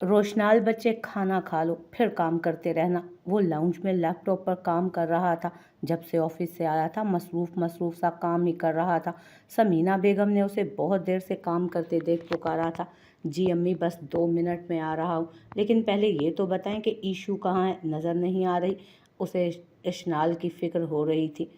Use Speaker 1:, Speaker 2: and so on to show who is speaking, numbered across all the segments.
Speaker 1: रोशनाल बच्चे खाना खा लो फिर काम करते रहना। वो लाउंज में लैपटॉप पर काम कर रहा था। जब से ऑफिस से आया था मसरूफ सा काम ही कर रहा था। समीना बेगम ने उसे बहुत देर से काम करते देख पुकारा था। जी अम्मी बस 2 मिनट में आ रहा हूँ, लेकिन पहले ये तो बताएं कि ईशू कहाँ है, नज़र नहीं आ रही। उसे इशनाल की फिक्र हो रही थी।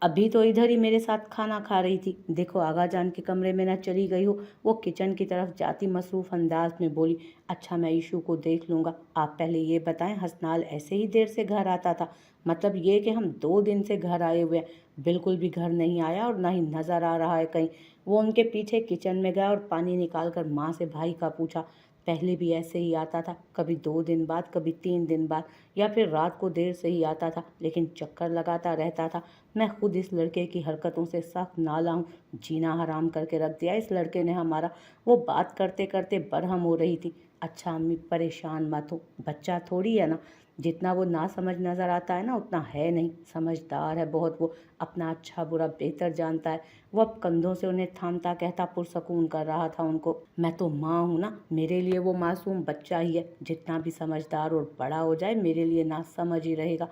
Speaker 1: अभी तो इधर ही मेरे साथ खाना खा रही थी। देखो आगा जान के कमरे में ना चली गई हो। वो किचन की तरफ जाती मसरूफ अंदाज में बोली। अच्छा मैं ईशू को देख लूँगा, आप पहले ये बताएं हसनाल ऐसे ही देर से घर आता था? मतलब ये कि हम 2 दिन से घर आए हुए हैं, बिल्कुल भी घर नहीं आया और ना ही नज़र आ रहा है कहीं। वो उनके पीछे किचन में गया और पानी निकाल कर माँ से भाई का पूछा। पहले भी ऐसे ही आता था, कभी 2 दिन बाद, कभी 3 दिन बाद, या फिर रात को देर से ही आता था, लेकिन चक्कर लगाता रहता था। मैं खुद इस लड़के की हरकतों से सख्त नाला हूँ। जीना हराम करके रख दिया इस लड़के ने हमारा। वो बात करते करते बरहम हो रही थी। अच्छा अम्मी परेशान मत हो, बच्चा थोड़ी है ना। जितना वो ना समझ नज़र आता है ना उतना है नहीं, समझदार है बहुत वो। अपना अच्छा बुरा बेहतर जानता है। वो अब कंधों से उन्हें थामता कहता पुरसकून कर रहा था उनको, मैं तो माँ हूँ ना, मेरे लिए वो मासूम बच्चा ही है। जितना भी समझदार और बड़ा हो जाए मेरे लिए ना समझ ही रहेगा।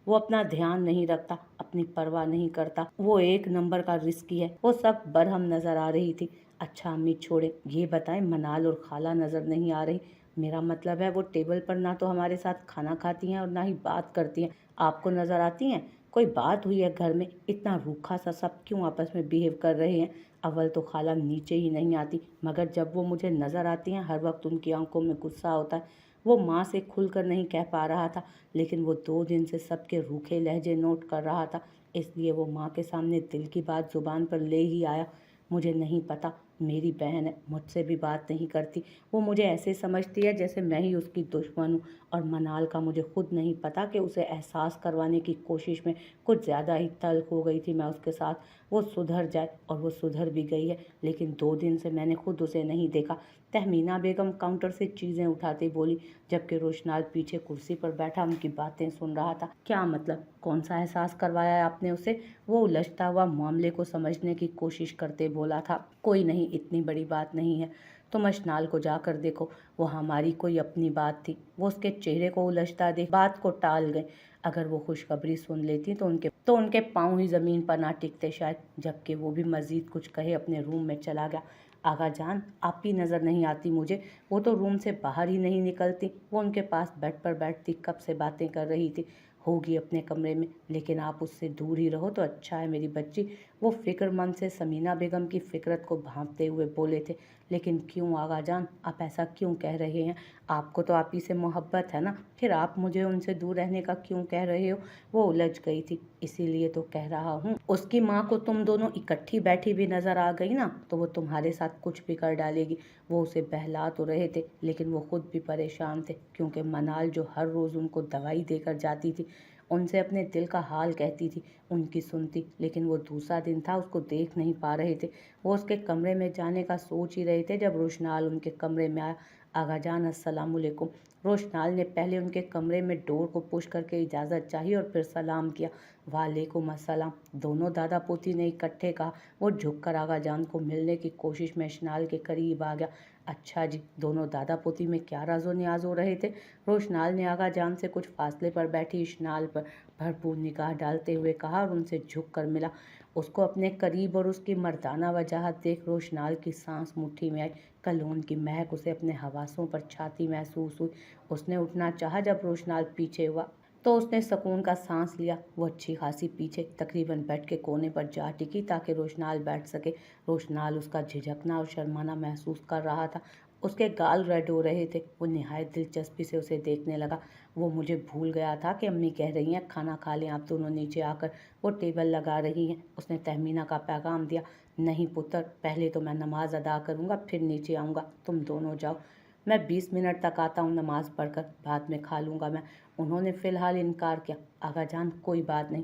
Speaker 1: वो अपना ध्यान नहीं रखता, अपनी परवाह नहीं करता। वो एक नंबर का रिस्की है। वो सब बरहम नजर आ रही थी। अच्छा अम्मी छोड़े, ये बताएं मनाल और खाला नजर नहीं आ रही? मेरा मतलब है वो टेबल पर ना तो हमारे साथ खाना खाती हैं और ना ही बात करती हैं। आपको नजर आती हैं? कोई बात हुई है घर में? इतना रूखा सा सब क्यों आपस में बिहेव कर रहे हैं? अव्वल तो खाला नीचे ही नहीं आती, मगर जब वो मुझे नजर आती हैं हर वक्त उनकी आंखों में गुस्सा होता है। वो माँ से खुलकर नहीं कह पा रहा था, लेकिन वो 2 दिन से सबके रूखे लहजे नोट कर रहा था। इसलिए वो माँ के सामने दिल की बात जुबान पर ले ही आया। मुझे नहीं पता, मेरी बहन है, मुझसे भी बात नहीं करती। वो मुझे ऐसे समझती है जैसे मैं ही उसकी दुश्मन हूँ। और मनाल का मुझे खुद नहीं पता कि उसे एहसास करवाने की कोशिश में कुछ ज़्यादा ही तल्ख हो गई थी मैं उसके साथ। वो सुधर जाए, और वो सुधर भी गई है, लेकिन 2 दिन से मैंने खुद उसे नहीं देखा। तहमीना बेगम काउंटर से चीज़ें उठाती बोली, जबकि रोशनाल पीछे कुर्सी पर बैठा उनकी बातें सुन रहा था। क्या मतलब? कौन सा एहसास करवाया है आपने उसे? वो उलझता हुआ मामले को समझने की कोशिश करते बोला था। कोई नहीं, इतनी बड़ी बात नहीं है। तुम अशनाल को जाकर देखो, वो हमारी कोई अपनी बात थी। वो उसके चेहरे को उलझता देख बात को टाल गए। अगर वो खुशखबरी सुन लेती तो उनके पाँव ही ज़मीन पर ना टिकते शायद। जबकि वो भी मज़ीद कुछ कहे अपने रूम में चला गया। आगा जान, आप ही नज़र नहीं आती मुझे। वो तो रूम से बाहर ही नहीं निकलती। वो उनके पास बेड पर बैठती कब से बातें कर रही थी। होगी अपने कमरे में, लेकिन आप उससे दूर ही रहो तो अच्छा है मेरी बच्ची। वो फिक्रमंद से समीना बेगम की फिक्रत को भांपते हुए बोले थे। लेकिन क्यों आगा जान, आप ऐसा क्यों कह रहे हैं? आपको तो आप ही से मोहब्बत है ना, फिर आप मुझे उनसे दूर रहने का क्यों कह रहे हो? वो उलझ गई थी। इसीलिए तो कह रहा हूँ, उसकी माँ को तुम दोनों इकट्ठी बैठी भी नजर आ गई ना तो वो तुम्हारे साथ कुछ भी कर डालेगी। वो उसे बहला तो रहे थे, लेकिन वो खुद भी परेशान थे, क्योंकि मनाल जो हर रोज़ उनको दवाई देकर जाती थी, उनसे अपने दिल का हाल कहती थी, उनकी सुनती। लेकिन वो दूसरा दिन था, उसको देख नहीं पा रहे थे। वो उसके कमरे में जाने का सोच ही रहे थे जब रोशनाल उनके कमरे में आया। आगा जान अस्सलाम वालेकुम। रोशनाल ने पहले उनके कमरे में डोर को पुश करके इजाज़त चाही और फिर सलाम किया। वालेकुम अस्सलाम, दोनों दादा पोती ने इकट्ठे कहा। वो झुककर आगा जान को मिलने की कोशिश में इशनाल के करीब आ गया। अच्छा जी, दोनों दादा पोती में क्या राजो न्याज हो रहे थे? रोशनाल ने आगा जान से कुछ फासले पर बैठी इशनाल पर भरपूर निगाह डालते हुए कहा और उनसे झुक कर मिला। उसको अपने करीब और उसकी मर्दाना वजाहत देख रोशनाल की सांस मुट्ठी में आई। कलोन की महक उसे अपने हवासों पर छाती महसूस हुई। उसने उठना चाहा, जब रोशनाल पीछे हुआ तो उसने सुकून का सांस लिया। वो अच्छी खासी पीछे तकरीबन बेड के कोने पर जा टिकी ताकि रोशनाल बैठ सके। रोशनाल उसका झिझकना और शर्माना महसूस कर रहा था। उसके गाल रेड हो रहे थे। वो निहायत दिलचस्पी से उसे देखने लगा। वो मुझे भूल गया था कि अम्मी कह रही हैं खाना खा लें आप दोनों नीचे आकर, वो टेबल लगा रही हैं। उसने तहमीना का पैगाम दिया। नहीं पुत्र, पहले तो मैं नमाज अदा करूँगा, फिर नीचे आऊँगा, तुम दोनों जाओ। मैं 20 मिनट तक आता हूँ नमाज पढ़कर, बाद में खा लूँगा मैं। उन्होंने फ़िलहाल इनकार किया। आगा जान कोई बात नहीं,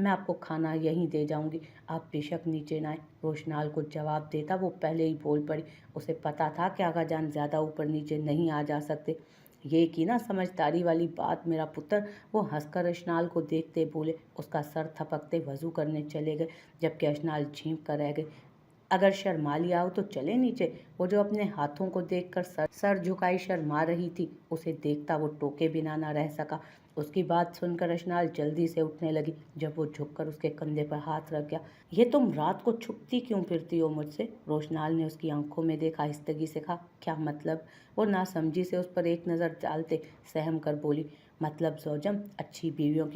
Speaker 1: मैं आपको खाना यहीं दे जाऊँगी, आप बेशक नीचे ना आए। रोशनाल को जवाब देता वो पहले ही बोल पड़ी। उसे पता था कि आगा जान ज़्यादा ऊपर नीचे नहीं आ जा सकते। ये की ना समझदारी वाली बात मेरा पुत्र। वो हंसकर अशनाल को देखते बोले। उसका सर थपकते वज़ू करने चले गए, जबकि अशनाल झींक कर रह गई। अगर शर्मा लिया हो तो चले नीचे। वो जो अपने हाथों को देखकर सर झुकाई शर्मा रही थी, उसे देखता वो टोके बिना न रह सका। उसकी बात सुनकर अशनाल जल्दी से उठने लगी। जब वो झुककर उसके कंधे पर हाथ रख गया, ये तुम रात को छुपती क्यों फिरती हो मुझसे? रोशनाल ने उसकी आंखों में देखा, आहिस्तगी से कहा, क्या मतलब? वो नासमझी से उस पर एक नज़र डालते सहम कर बोली, मतलब जोजम, अच्छी बीवियों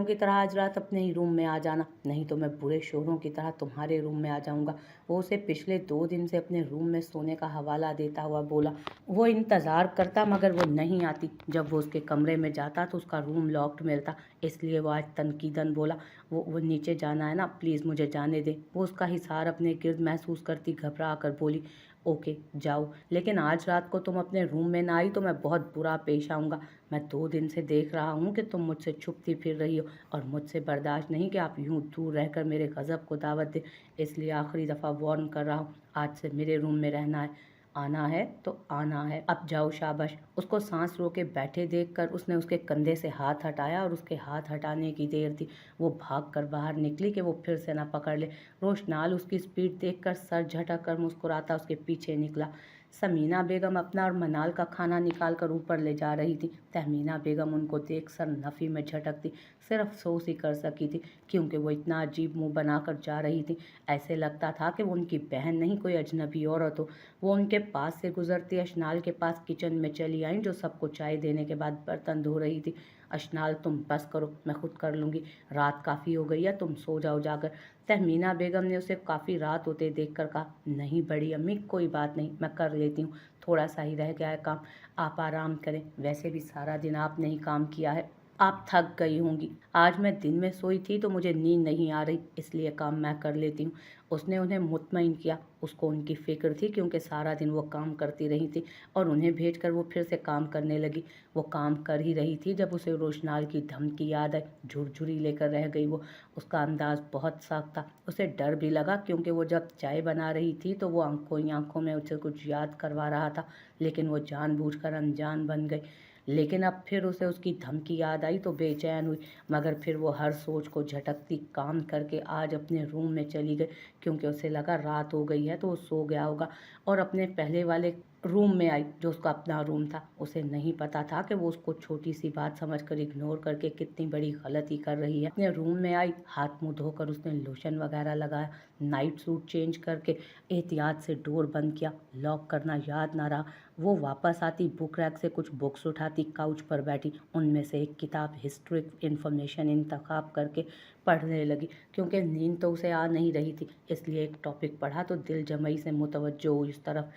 Speaker 1: की तरह आज रात अपने ही रूम में आ जाना, नहीं तो मैं बुरे शोरों की तरह तुम्हारे रूम में आ जाऊंगा। वो उसे पिछले 2 दिन से अपने रूम में सोने का हवाला देता हुआ बोला। वो इंतज़ार करता मगर वो नहीं आती। जब वो उसके कमरे में जाता तो उसका रूम लॉक्ड मिलता, इसलिए वो आज तनकीदन बोला, वो नीचे जाना है ना, प्लीज़ मुझे जाने दे। वो उसका हिसार अपने गिर्द महसूस करती घबरा कर बोली, ओके जाओ, लेकिन आज रात को तुम अपने रूम में ना आई तो मैं बहुत बुरा पेश आऊँगा। मैं 2 दिन से देख रहा हूँ कि तुम मुझसे छुपती फिर रही हो और मुझसे बर्दाश्त नहीं कि आप यूं दूर रहकर मेरे गज़ब को दावत दे। इसलिए आखिरी दफ़ा वार्न कर रहा हूँ, आज से मेरे रूम में रहना है। आना है तो आना है, अब जाओ शाबाश। उसको सांस रोके बैठे देखकर उसने उसके कंधे से हाथ हटाया और उसके हाथ हटाने की देर थी वो भाग कर बाहर निकली कि वो फिर से ना पकड़ ले। रोशनाल उसकी स्पीड देखकर सर झटक कर मुस्कुराता उसके पीछे निकला। समीना बेगम अपना और मनाल का खाना निकाल कर ऊपर ले जा रही थी। तहमीना बेगम उनको देख सर नफ़ी में झटकती, सिर्फ अफसोस ही कर सकी थी क्योंकि वो इतना अजीब मुंह बनाकर जा रही थी। ऐसे लगता था कि वो उनकी बहन नहीं, कोई अजनबी औरत हो। वो उनके पास से गुजरती अशनाल के पास किचन में चली आई, जो सबको चाय देने के बाद बर्तन धो रही थी। अशनाल, तुम बस करो, मैं खुद कर लूँगी, रात काफ़ी हो गई है, तुम सो जाओ जाकर। तहमीना बेगम ने उसे काफ़ी रात होते देखकर कहा, नहीं बड़ी अम्मी, कोई बात नहीं, मैं कर लेती हूँ, थोड़ा सा ही रह गया है काम, आप आराम करें, वैसे भी सारा दिन आपने ही काम किया है, आप थक गई होंगी। आज मैं दिन में सोई थी तो मुझे नींद नहीं आ रही, इसलिए काम मैं कर लेती हूँ। उसने उन्हें मुतमईन किया। उसको उनकी फ़िक्र थी क्योंकि सारा दिन वो काम करती रही थी और उन्हें भेजकर वो फिर से काम करने लगी। वो काम कर ही रही थी जब उसे रोशनाल की धमकी याद आई। झुरझुरी लेकर रह गई वो। उसका अंदाज बहुत साफ था। उसे डर भी लगा क्योंकि वो जब चाय बना रही थी तो वो आंखों ही आंखों में उसे कुछ याद करवा रहा था, लेकिन वो जानबूझकर अनजान बन गई। लेकिन अब फिर उसे उसकी धमकी याद आई तो बेचैन हुई, मगर फिर वो हर सोच को झटकती काम करके आज अपने रूम में चली गई क्योंकि उसे लगा रात हो गई है तो वो सो गया होगा, और अपने पहले वाले रूम में आई जो उसका अपना रूम था। उसे नहीं पता था कि वो उसको छोटी सी बात समझकर इग्नोर करके कितनी बड़ी गलती कर रही है। अपने रूम में आई, हाथ मुंह धोकर उसने लोशन वगैरह लगाया, नाइट सूट चेंज करके एहतियात से डोर बंद किया। लॉक करना याद ना रहा। वो वापस आती, बुक रैक से कुछ बुक्स उठाती, काउच पर बैठी, उनमें से एक किताब हिस्ट्रिक इन्फॉर्मेशन इंतखाब करके पढ़ने लगी क्योंकि नींद तो उसे आ नहीं रही थी, इसलिए एक टॉपिक पढ़ा तो दिल जमई से मुतवज्जो हुई उस तरफ।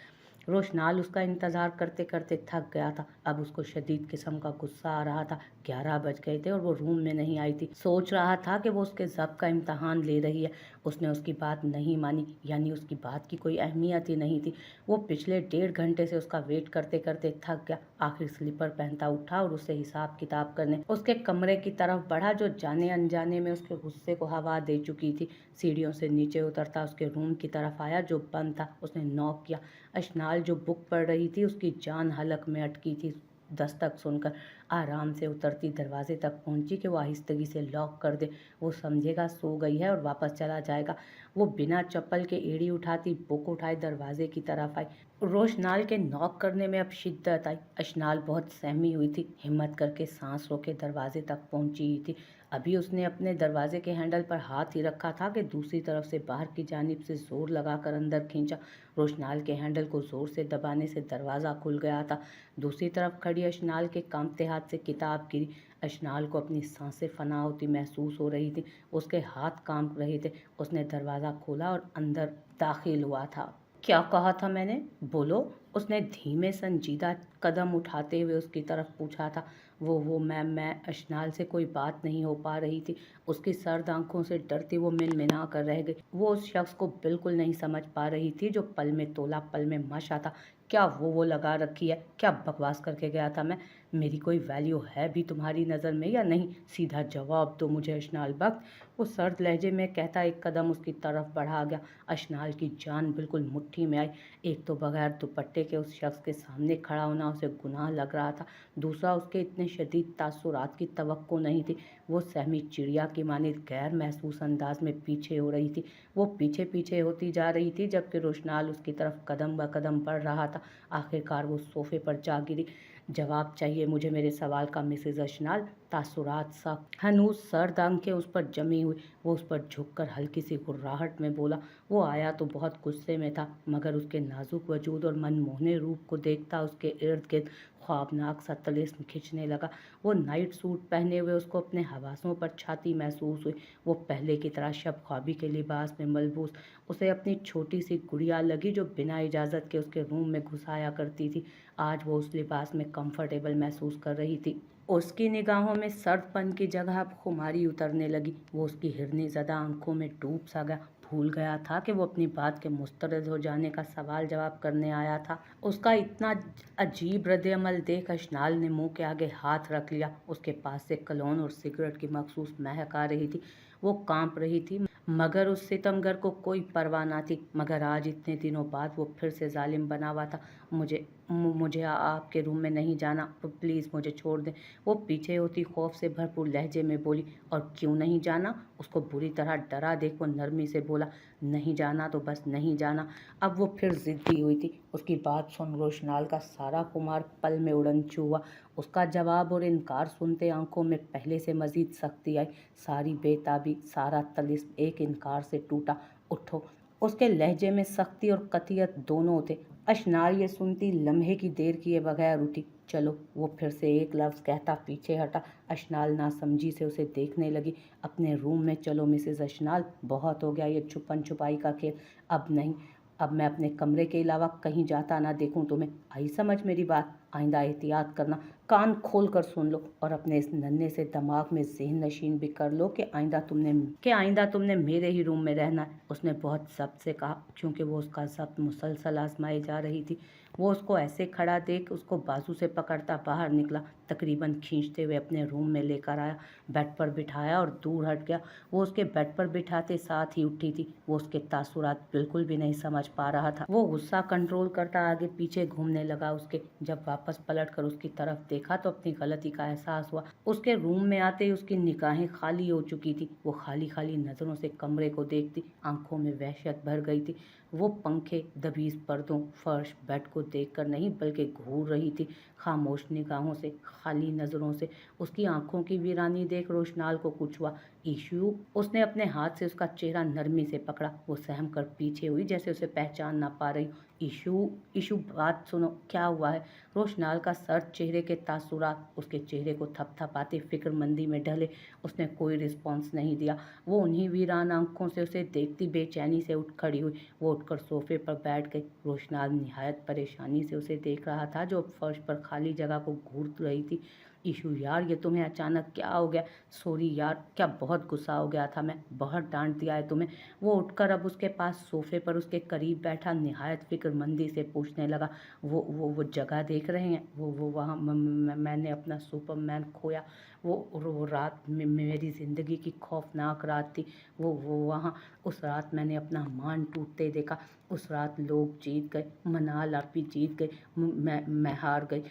Speaker 1: रोशनाल उसका इंतज़ार करते करते थक गया था। अब उसको शदीद किस्म का गुस्सा आ रहा था। 11 बज गए थे और वो रूम में नहीं आई थी। सोच रहा था कि वो उसके ज़ब्त का इम्तहान ले रही है। उसने उसकी बात नहीं मानी, यानी उसकी बात की कोई अहमियत ही नहीं थी। वो पिछले 1.5 घंटे से उसका वेट करते करते थक गया। आखिर स्लीपर पहनता उठा और उससे हिसाब किताब करने उसके कमरे की तरफ बढ़ा, जो जाने अनजाने में उसके गुस्से को हवा दे चुकी थी। सीढ़ियों से नीचे उतरता उसके रूम की तरफ आया जो बंद था। उसने नॉक किया। अशनाल जो बुक पढ़ रही थी उसकी जान हलक में अटकी थी। दस्तक सुनकर आराम से उतरती दरवाजे तक पहुंची कि वो आहिस्तगी से लॉक कर दे। वो समझेगा सो गई है और वापस चला जाएगा। वो बिना चप्पल के एड़ी उठाती, बुक उठाई, दरवाजे की तरफ आई। रोशनाल के नॉक करने में अब शिद्दत आई। अशनाल बहुत सहमी हुई थी। हिम्मत करके सांस रोके दरवाजे तक पहुंची ही थी। अभी उसने अपने दरवाजे के हैंडल पर हाथ ही रखा था कि दूसरी तरफ से बाहर की जानिब से जोर लगाकर अंदर खींचा। रोशनाल के हैंडल को जोर से दबाने से दरवाज़ा खुल गया था। दूसरी तरफ खड़ी अशनाल के कांपते हाथ से किताब गिरी। अशनाल को अपनी सांसें फना होती महसूस हो रही थी। उसके हाथ कांप रहे थे। उसने दरवाज़ा खोला और अंदर दाखिल हुआ था। क्या कहा था मैंने? बोलो। उसने धीमे संजीदा कदम उठाते हुए उसकी तरफ पूछा था। वो मैं अशनाल से कोई बात नहीं हो पा रही थी। उसकी सर्द आंखों से डरती वो मिनमिना कर रह गई। वो उस शख्स को बिल्कुल नहीं समझ पा रही थी जो पल में तोला पल में मशा था। क्या वो लगा रखी है? क्या बकवास करके गया था मैं? मेरी कोई वैल्यू है भी तुम्हारी नज़र में या नहीं? सीधा जवाब दो मुझे अशनाल बख्त। वो सर्द लहजे में कहता एक कदम उसकी तरफ बढ़ा गया। अशनाल की जान बिल्कुल मुट्ठी में आई। एक तो बगैर दुपट्टे के उस शख्स के सामने खड़ा होना उसे गुनाह लग रहा था, दूसरा उसके इतने शदीद तासुरात की तवक्को नहीं थी। वो सहमी चिड़िया की मानित गैर महसूस अंदाज में पीछे हो रही थी। वो पीछे पीछे होती जा रही थी, जबकि रोशनाल उसकी तरफ कदम ब कदम बढ़ रहा था। आखिरकार वो सोफे पर जा गिरी। जवाब चाहिए मुझे मेरे सवाल का मिसेज अशनाल। तासुरात सा हनूज सर्द आंखें उस पर जमी हुई। वो उस पर झुककर हल्की सी गुर्राहट में बोला। वो आया तो बहुत गुस्से में था, मगर उसके नाजुक वजूद और मनमोहने रूप को देखता उसके इर्द गिर्द ख्वाबनाक सा तिलिस्म खिंचने लगा। वो नाइट सूट पहने हुए उसको अपने हवासों पर छाती महसूस हुई। वो पहले की तरह शब ख्वाबी के लिबास में मलबूस। उसे अपनी छोटी सी गुड़िया लगी जो बिना इजाज़त के उसके रूम में घुसाया करती थी। आज वो उस लिबास में कंफर्टेबल महसूस कर रही थी। उसकी निगाहों में सर्दपन की जगह अब खुमारी उतरने लगी। वो उसकी हिरनी ज़दा आंखों में डूब सा गया। भूल गया था कि वो अपनी बात के मुस्तरद हो जाने का सवाल जवाब करने आया था। उसका इतना अजीब रद्द-ए-अमल देख अशनाल ने मुंह के आगे हाथ रख लिया। उसके पास से कलोन और सिगरेट की मखसूस महक आ रही थी। वो कांप रही थी, मगर उस सितमगर को कोई परवाह ना थी। मगर आज इतने दिनों बाद वो फिर से जालिम बना हुआ था। मुझे आपके रूम में नहीं जाना, प्लीज़ मुझे छोड़ दें। वो पीछे होती खौफ से भरपूर लहजे में बोली। और क्यों नहीं जाना? उसको बुरी तरह डरा देख वो नरमी से बोला, नहीं जाना तो बस नहीं जाना। अब वो फिर ज़िद्दी हुई थी। उसकी बात सुन रोशनाल का सारा खुमार पल में उड़नछू हुआ। उसका जवाब और इनकार सुनते आंखों में पहले से मजीद सख्ती आई। सारी बेताबी, सारा तलिस्म एक इनकार से टूटा। उठो। उसके लहजे में सख्ती और कतियत दोनों थे। अशनाल ये सुनती लम्हे की देर किए बगैर उठी। चलो। वो फिर से एक लफ्ज़ कहता पीछे हटा। अशनाल नासमझी से उसे देखने लगी। अपने रूम में चलो मिसेज अशनाल, बहुत हो गया ये छुपन छुपाई का खेल। अब नहीं, अब मैं अपने कमरे के अलावा कहीं जाता ना देखूं तुम्हें। आई समझ मेरी बात? आइंदा एहतियात करना। कान खोल कर सुन लो और अपने इस नन्हे से दिमाग में ज़हन नशीन भी कर लो कि आइंदा तुमने मेरे ही रूम में रहना है। उसने बहुत ज़ब्त से कहा, क्योंकि वो उसका ज़ब्त मुसलसल आजमाई जा रही थी। वो उसको ऐसे खड़ा देख उसको बाजू से पकड़ता बाहर निकला, तकरीबन खींचते हुए अपने रूम में लेकर आया, बेड पर बिठाया और दूर हट गया। वो उसके बेड पर बिठाते साथ ही उठी थी। वो उसके तासुरात बिल्कुल भी नहीं समझ पा रहा था। वो गुस्सा कंट्रोल करता आगे पीछे घूमने लगा उसके। जब वापस पलट कर उसकी तरफ देखा तो अपनी गलती का एहसास हुआ। उसके रूम में आते ही उसकी निगाहें खाली हो चुकी थी। वो खाली खाली नज़रों से कमरे को देखती, आंखों में वहशत भर गई थी। वो पंखे, दबीज पर्दों, फर्श, बेड को देखकर नहीं बल्कि घूर रही थी, खामोश निगाहों से, खाली नज़रों से। उसकी आंखों की वीरानी देख रोशनाल को कुछ हुआ। ईशू। उसने अपने हाथ से उसका चेहरा नरमी से पकड़ा। वो सहम कर पीछे हुई, जैसे उसे पहचान ना पा रही। ईशू, ईशू बात सुनो, क्या हुआ है? रोशनाल का सर्द चेहरे के तासुरात उसके चेहरे को थपथपाते फिक्रमंदी में ढले। उसने कोई रिस्पॉन्स नहीं दिया। वो उन्हीं वीरान आंखों से उसे देखती बेचैनी से उठ खड़ी हुई। वो उठकर सोफे पर बैठ गई। रोशनाल निहायत परेशानी से उसे देख रहा था, जो फर्श पर खाली जगह को घूर रही थी। ईशू यार, ये तुम्हें अचानक क्या हो गया? सॉरी यार, क्या बहुत गुस्सा हो गया था मैं, बहुत डांट दिया है तुम्हें। वो उठकर अब उसके पास सोफे पर उसके करीब बैठा निहायत फिक्रमंदी से पूछने लगा, वो जगह देख रहे हैं? वो वहाँ मैंने अपना सुपरमैन खोया। वो रात में मेरी ज़िंदगी की खौफनाक रात थी। वो वहाँ उस रात मैंने अपना मान टूटते देखा। उस रात लोग जीत गए, मनाल आप भी जीत गए, मैं हार गई।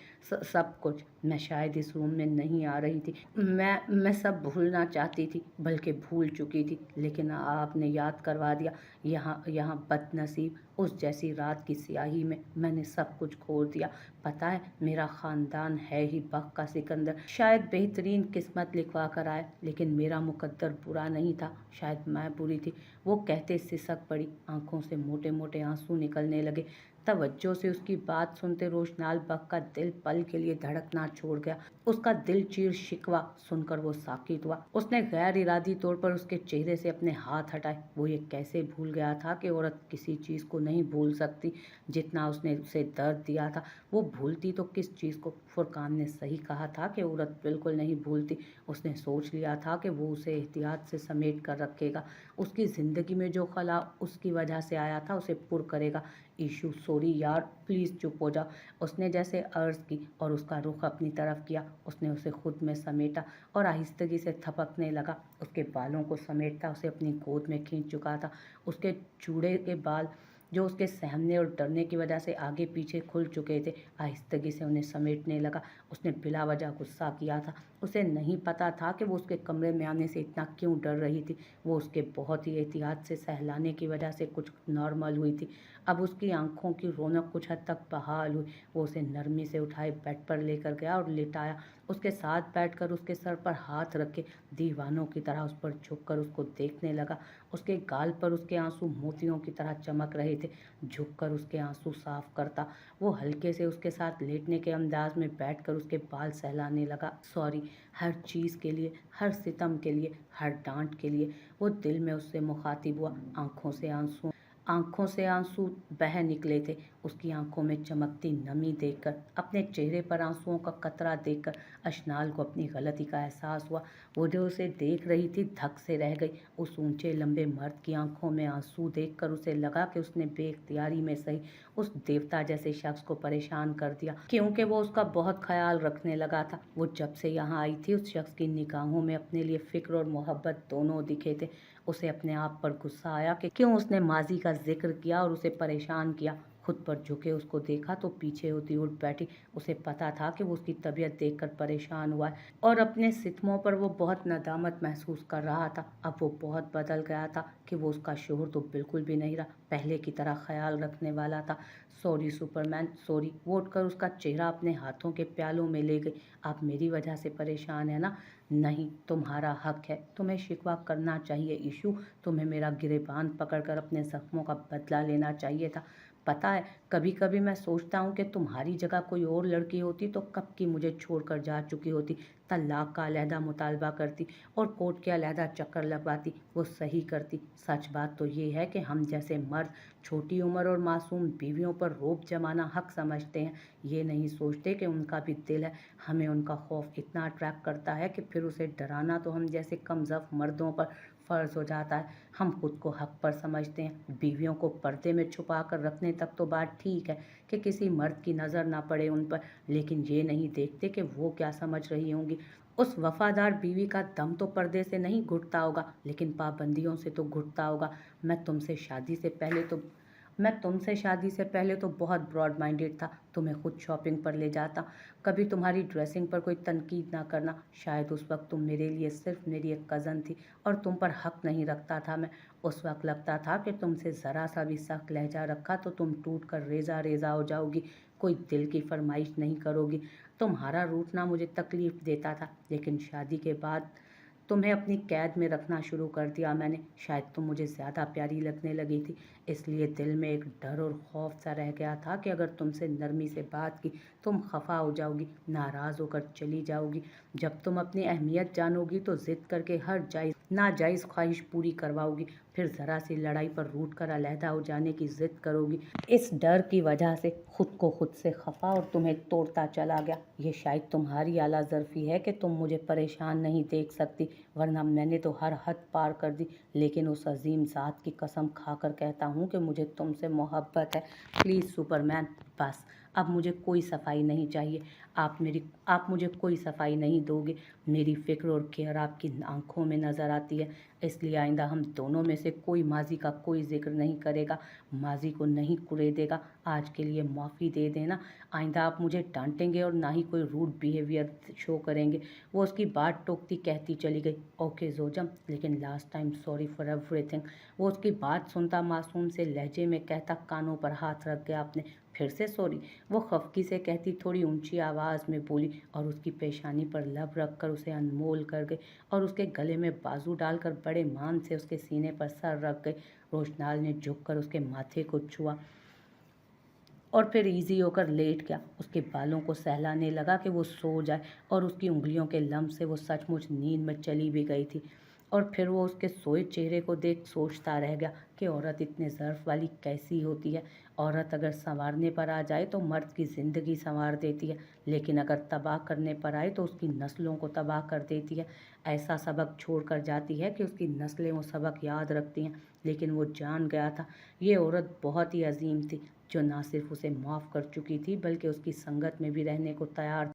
Speaker 1: सब कुछ। मैं शायद इस रूम में नहीं आ रही थी। मैं सब भूलना चाहती थी, बल्कि भूल चुकी थी, लेकिन आपने याद करवा दिया। यहाँ बदनसीब उस जैसी रात की स्याही में मैंने सब कुछ खो दिया। पता है, मेरा ख़ानदान है ही बख का सिकंदर, शायद बेहतरीन किस्मत लिखवा कर आए, लेकिन मेरा मुकद्दर बुरा नहीं था, शायद मैं बुरी थी। वो कहते सिसक पड़ी, आंखों से मोटे मोटे आंसू निकलने लगे। तवज्जो से उसकी बात सुनते रोशनाल बख का दिल पल के लिए धड़कना छोड़ गया। उसका दिल चीर शिकवा सुनकर वो साकित हुआ। उसने गैर इरादी तौर पर उसके चेहरे से अपने हाथ हटाए। वो ये कैसे भूल गया था कि औरत किसी चीज़ को नहीं भूल सकती जितना उसने उसे दर्द दिया था। वो भूलती तो किस चीज़ को? फुरकान ने सही कहा था कि औरत बिल्कुल नहीं भूलती। उसने सोच लिया था कि वो उसे एहतियात से समेट कर रखेगा, उसकी ज़िंदगी में जो खला उसकी वजह से आया था उसे पुर करेगा। ईशू सॉरी यार, प्लीज़ चुप हो जाओ, उसने जैसे अर्ज़ की और उसका रुख अपनी तरफ किया। उसने उसे खुद में समेटा और आहिस्तगी से थपकने लगा। उसके बालों को समेटता उसे अपनी गोद में खींच चुका था। उसके चूड़े के बाल जो उसके सहमने और डरने की वजह से आगे पीछे खुल चुके थे, आहिस्तगी से उन्हें समेटने लगा। उसने बिला वजह गुस्सा किया था। उसे नहीं पता था कि वो उसके कमरे में आने से इतना क्यों डर रही थी। वो उसके बहुत ही एहतियात से सहलाने की वजह से कुछ नॉर्मल हुई थी। अब उसकी आंखों की रौनक कुछ हद तक बहाल हुई। वो उसे नरमी से उठाए बेड पर लेकर गया और लिटाया। उसके साथ बैठकर उसके सर पर हाथ रखे दीवानों की तरह उस पर झुककर उसको देखने लगा। उसके गाल पर उसके आंसू मोतियों की तरह चमक रहे थे। झुककर उसके आंसू साफ करता वो हल्के से उसके साथ लेटने के अंदाज में बैठकर उसके बाल सहलाने लगा। सॉरी हर चीज़ के लिए, हर सितम के लिए, हर डांट के लिए। वो दिल में उससे मुखातिब हुआ। आंखों से आंसू बह निकले थे। उसकी आंखों में चमकती नमी देखकर, अपने चेहरे पर आंसुओं का कतरा देखकर अशनाल को अपनी गलती का एहसास हुआ। वो जो उसे देख रही थी धक से रह गई। उस ऊंचे लंबे मर्द की आंखों में आंसू देखकर उसे लगा कि उसने बेइख्तियारी में सही उस देवता जैसे शख्स को परेशान कर दिया, क्योंकि वो उसका बहुत ख्याल रखने लगा था। वो जब से यहाँ आई थी उस शख्स की निगाहों में अपने लिए फिक्र और मोहब्बत दोनों दिखे थे। उसे अपने आप पर गुस्सा आया कि क्यों उसने माजी का जिक्र किया और उसे परेशान किया। खुद पर झुके उसको देखा तो पीछे होती उठ बैठी। उसे पता था कि वो उसकी तबीयत देखकर परेशान हुआ है और अपने सितमों पर वो बहुत नदामत महसूस कर रहा था। अब वो बहुत बदल गया था कि वो उसका शोहर तो बिल्कुल भी नहीं रहा, पहले की तरह ख्याल रखने वाला था। Sorry Superman, sorry. वो उठकर उसका चेहरा अपने हाथों के प्यालों में ले गई। आप मेरी वजह से परेशान है ना? नहीं, तुम्हारा हक है, तुम्हें शिकवा करना चाहिए ईशू। तुम्हें मेरा गिरेबान पकड़कर अपने जख्मों का बदला लेना चाहिए था। पता है, कभी कभी मैं सोचता हूँ कि तुम्हारी जगह कोई और लड़की होती तो कब की मुझे छोड़कर जा चुकी होती, तलाक का अलहदा मुतालबा करती और कोर्ट के अलहदा चक्कर लगवाती। वो सही करती। सच बात तो ये है कि हम जैसे मर्द छोटी उम्र और मासूम बीवियों पर रोब जमाना हक समझते हैं। ये नहीं सोचते कि उनका भी दिल है। हमें उनका खौफ इतना अट्रैक्ट करता है कि फिर उसे डराना तो हम जैसे कमज़फ मर्दों पर फ़र्ज़ हो जाता है। हम खुद को हक पर समझते हैं। बीवियों को पर्दे में छुपा कर रखने तक तो बात ठीक है कि किसी मर्द की नज़र ना पड़े उन पर, लेकिन ये नहीं देखते कि वो क्या समझ रही होंगी। उस वफादार बीवी का दम तो पर्दे से नहीं घुटता होगा, लेकिन पाबंदियों से तो घुटता होगा। मैं तुमसे शादी से पहले तो बहुत ब्रॉड माइंडेड था। तुम्हें खुद शॉपिंग पर ले जाता, कभी तुम्हारी ड्रेसिंग पर कोई तनकीद ना करना। शायद उस वक्त तुम मेरे लिए सिर्फ मेरी एक कज़न थी और तुम पर हक नहीं रखता था मैं। उस वक्त लगता था कि तुमसे ज़रा सा भी सख्त लहजा रखा तो तुम टूट कर रेज़ा रेज़ा हो जाओगी, कोई दिल की फरमाइश नहीं करोगी। तुम्हारा रूठना मुझे तकलीफ़ देता था, लेकिन शादी के बाद तुम्हें अपनी कैद में रखना शुरू कर दिया मैंने। शायद तुम मुझे ज़्यादा प्यारी लगने लगी थी, इसलिए दिल में एक डर और खौफ सा रह गया था कि अगर तुमसे नरमी से बात की तुम खफा हो जाओगी, नाराज़ होकर चली जाओगी। जब तुम अपनी अहमियत जानोगी तो ज़िद करके हर नाजायज़ ख्वाहिश पूरी करवाओगी, फिर ज़रा सी लड़ाई पर रूठ कर अलहदा हो जाने की ज़िद करोगी। इस डर की वजह से खुद से खफा और तुम्हें तोड़ता चला गया। ये शायद तुम्हारी आला ज़र्फ़ी है कि तुम मुझे परेशान नहीं देख सकती, वरना मैंने तो हर हद पार कर दी। लेकिन उस अजीम ज़ात की कसम खाकर कहता हूँ कि मुझे तुमसे मोहब्बत है। प्लीज़ सुपरमैन, बस अब मुझे कोई सफाई नहीं चाहिए। आप मुझे कोई सफाई नहीं दोगे। मेरी फ़िक्र और केयर आपकी आंखों में नज़र आती है, इसलिए आइंदा हम दोनों में से कोई माजी का कोई जिक्र नहीं करेगा, माजी को नहीं कुरेदेगा। आज के लिए माफ़ी दे देना। आइंदा आप मुझे डांटेंगे और ना ही कोई रूड बिहेवियर शो करेंगे। वो उसकी बात टोकती कहती चली गई, ओके जोजम, लेकिन last time sorry for everything. वो उसकी बात सुनता मासूम से लहजे में कहता कानों पर हाथ रख गया अपने। फिर से सॉरी, वो खफकी से कहती थोड़ी ऊंची आवाज़ में बोली और उसकी पेशानी पर लब रख कर उसे अनमोल कर गई और उसके गले में बाजू डालकर बड़े मान से उसके सीने पर सर रख गई। रोशनाल ने झुककर उसके माथे को छुआ और फिर इजी होकर लेट गया। उसके बालों को सहलाने लगा कि वो सो जाए और उसकी उंगलियों के लम्ब से वो सचमुच नींद में चली भी गई थी। اور پھر وہ اس کے سوئے چہرے کو دیکھ سوچتا رہ گیا کہ عورت اتنے ظرف والی کیسی ہوتی ہے۔ عورت اگر سنوارنے پر آ جائے تو مرد کی زندگی سنوار دیتی ہے، لیکن اگر تباہ کرنے پر آئے تو اس کی نسلوں کو تباہ کر دیتی ہے۔ ایسا سبق چھوڑ کر جاتی ہے کہ اس کی نسلیں وہ سبق یاد رکھتی ہیں۔ لیکن وہ جان گیا تھا یہ عورت بہت ہی عظیم تھی، جو نہ صرف اسے معاف کر چکی تھی بلکہ اس کی سنگت میں بھی رہنے کو تیار